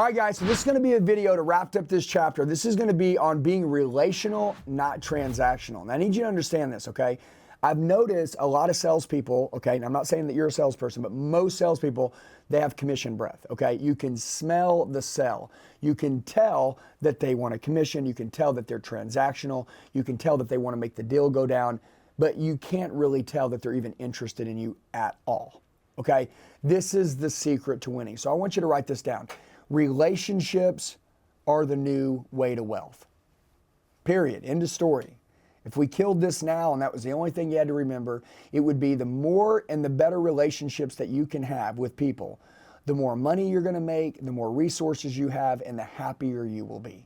right, guys, so this is going to be a video to wrap up this chapter. This is going to be on being relational, not transactional. And I need you to understand this, okay? I've noticed a lot of salespeople, okay, and I'm not saying that you're a salesperson, but most salespeople, they have commission breath, okay? You can smell the sell. You can tell that they want a commission. You can tell that they're transactional. You can tell that they want to make the deal go down, but you can't really tell that they're even interested in you at all, okay? This is the secret to winning. So I want you to write this down. Relationships are the new way to wealth. Period. End of story. If we killed this now and that was the only thing you had to remember, it would be the more and the better relationships that you can have with people, the more money you're going to make, the more resources you have, and the happier you will be.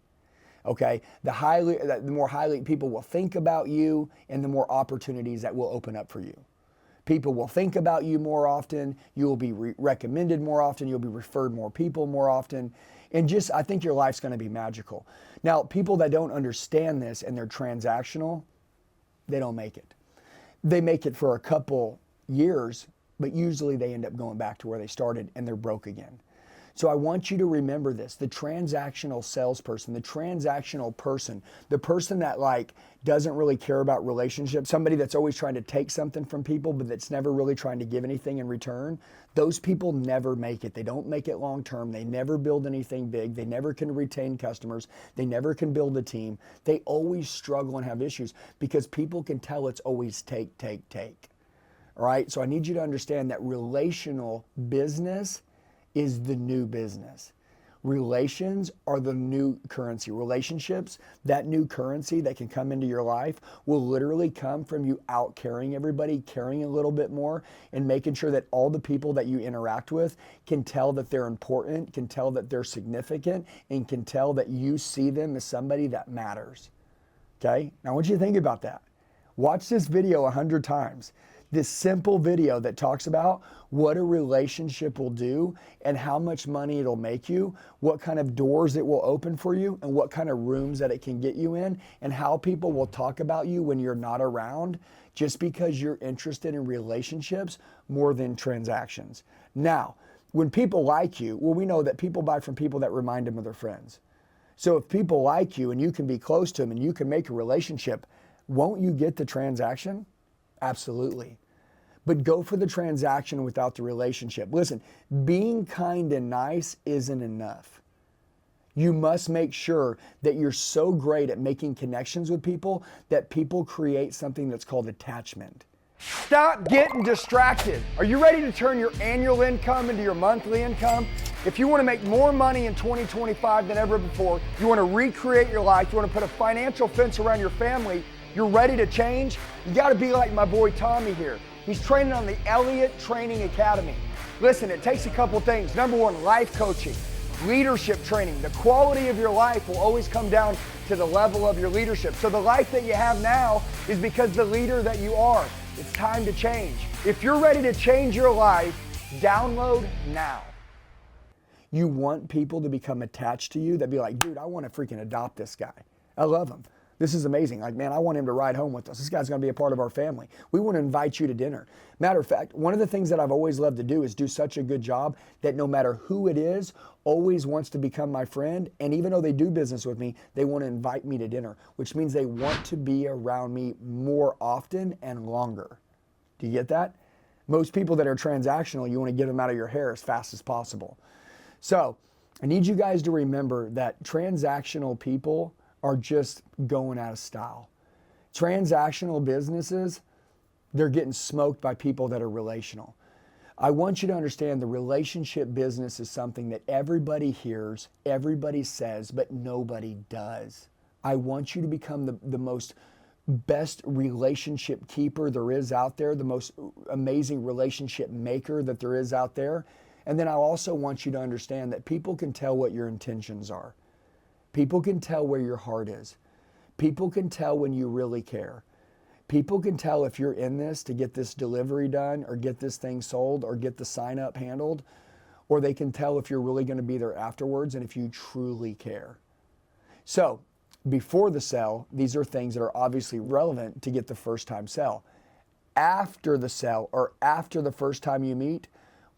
Okay? The more highly people will think about you, and the more opportunities that will open up for you. People will think about you more often. You will be recommended more often. You'll be referred more people more often. And just, I think your life's going to be magical. Now, people that don't understand this and they're transactional, they don't make it. They make it for a couple years, but usually they end up going back to where they started and they're broke again. So I want you to remember this. The transactional salesperson, the transactional person, the person that like doesn't really care about relationships, somebody that's always trying to take something from people but that's never really trying to give anything in return, those people never make it. They don't make it long term. They never build anything big. They never can retain customers. They never can build a team. They always struggle and have issues because people can tell it's always take, take, take. All right? So I need you to understand that relational business is the new business. Relations are the new currency. Relationships, that new currency that can come into your life will literally come from you out caring everybody, caring a little bit more, and making sure that all the people that you interact with can tell that they're important, can tell that they're significant, and can tell that you see them as somebody that matters. Okay? Now I want you to think about that. Watch this video 100 times. This simple video that talks about what a relationship will do and how much money it'll make you, what kind of doors it will open for you, and what kind of rooms that it can get you in, and how people will talk about you when you're not around just because you're interested in relationships more than transactions. Now, when people like you, well, we know that people buy from people that remind them of their friends. So if people like you and you can be close to them and you can make a relationship, won't you get the transaction? Absolutely. But go for the transaction without the relationship. Listen, being kind and nice isn't enough. You must make sure that you're so great at making connections with people that people create something that's called attachment. Stop getting distracted. Are you ready to turn your annual income into your monthly income? If you want to make more money in 2025 than ever before, you want to recreate your life, you want to put a financial fence around your family, you're ready to change, you got to be like my boy Tommy here. He's training on the Elliott Training Academy. Listen, it takes a couple things. Number one, life coaching, leadership training. The quality of your life will always come down to the level of your leadership. So the life that you have now is because the leader that you are. It's time to change. If you're ready to change your life, download now. You want people to become attached to you that be like, dude, I want to freaking adopt this guy. I love him. This is amazing. Like, man, I want him to ride home with us. This guy's going to be a part of our family. We want to invite you to dinner. Matter of fact, one of the things that I've always loved to do is do such a good job that no matter who it is, always wants to become my friend. And even though they do business with me, they want to invite me to dinner, which means they want to be around me more often and longer. Do you get that? Most people that are transactional, you want to get them out of your hair as fast as possible. So I need you guys to remember that transactional people are just going out of style. Transactional businesses, they're getting smoked by people that are relational. I want you to understand the relationship business is something that everybody hears, everybody says, but nobody does. I want you to become the most best relationship keeper there is out there, the most amazing relationship maker that there is out there. And then I also want you to understand that people can tell what your intentions are. People can tell where your heart is. People can tell when you really care. People can tell if you're in this to get this delivery done or get this thing sold or get the sign up handled, or they can tell if you're really going to be there afterwards and if you truly care. So before the sell, these are things that are obviously relevant to get the first time sell. After the sell or after the first time you meet,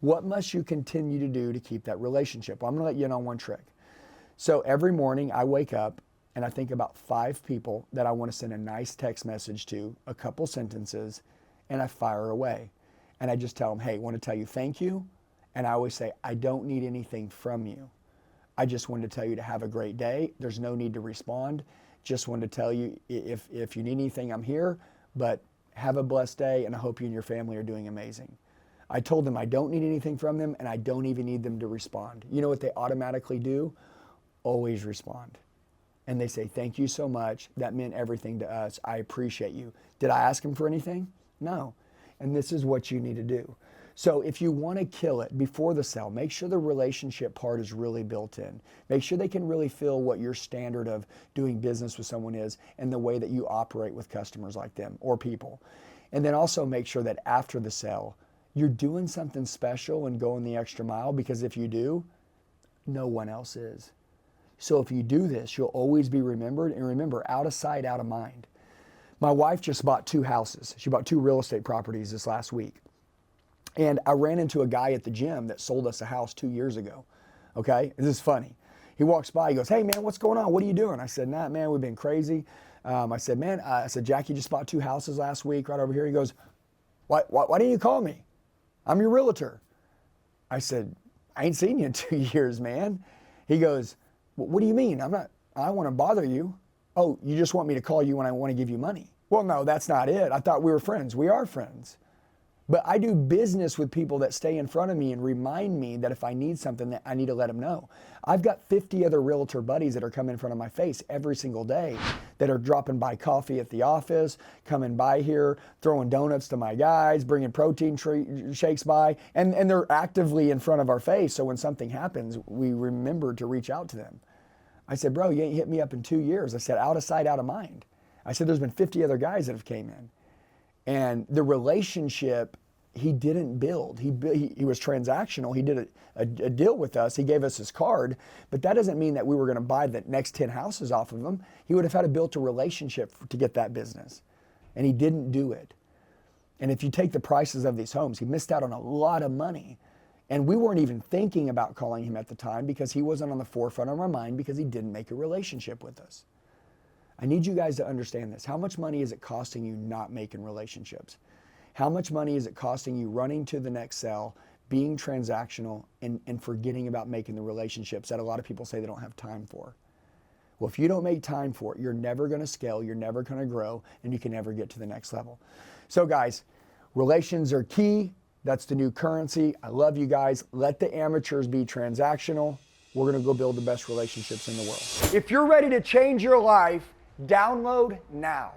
what must you continue to do to keep that relationship? Well, I'm going to let you in on one trick. So every morning I wake up and I think about 5 people that I want to send a nice text message to, a couple sentences, and I fire away. And I just tell them, hey, I want to tell you thank you. And I always say, I don't need anything from you. I just wanted to tell you to have a great day. There's no need to respond. Just wanted to tell you if you need anything, I'm here, but have a blessed day, and I hope you and your family are doing amazing. I told them I don't need anything from them, and I don't even need them to respond. You know what they automatically do? Always respond. And they say, thank you so much. That meant everything to us. I appreciate you. Did I ask them for anything? No. And this is what you need to do. So if you want to kill it before the sale, make sure the relationship part is really built in. Make sure they can really feel what your standard of doing business with someone is and the way that you operate with customers like them or people. And then also make sure that after the sale, you're doing something special and going the extra mile, because if you do, no one else is. So if you do this, you'll always be remembered. And remember, out of sight, out of mind. My wife just bought 2 houses. She bought 2 real estate properties this last week. And I ran into a guy at the gym that sold us a house 2 years ago. Okay, this is funny. He walks by, he goes, hey man, what's going on? What are you doing? I said, nah, man, we've been crazy. I said, man, Jackie just bought 2 houses last week right over here. He goes, why didn't you call me? I'm your realtor. I said, I ain't seen you in 2 years, man. He goes, what do you mean? I don't want to bother you. Oh, you just want me to call you when I want to give you money? Well, no, that's not it. I thought we were friends. We are friends. But I do business with people that stay in front of me and remind me that if I need something, that I need to let them know. I've got 50 other realtor buddies that are coming in front of my face every single day that are dropping by coffee at the office, coming by here, throwing donuts to my guys, bringing protein shakes by, and they're actively in front of our face. So when something happens, we remember to reach out to them. I said, bro, you ain't hit me up in 2 years. I said, out of sight, out of mind. I said, there's been 50 other guys that have came in. And the relationship, he didn't build. He was transactional. He did a deal with us. He gave us his card, but that doesn't mean that we were going to buy the next 10 houses off of him. He would have had to build a relationship to get that business, and he didn't do it. And if you take the prices of these homes, he missed out on a lot of money. And we weren't even thinking about calling him at the time because he wasn't on the forefront of our mind because he didn't make a relationship with us. I need you guys to understand this. How much money is it costing you not making relationships? How much money is it costing you running to the next sale, being transactional, and forgetting about making the relationships that a lot of people say they don't have time for? Well, if you don't make time for it, you're never going to scale, you're never going to grow, and you can never get to the next level. So guys, relations are key. That's the new currency. I love you guys. Let the amateurs be transactional. We're going to go build the best relationships in the world. If you're ready to change your life, download now.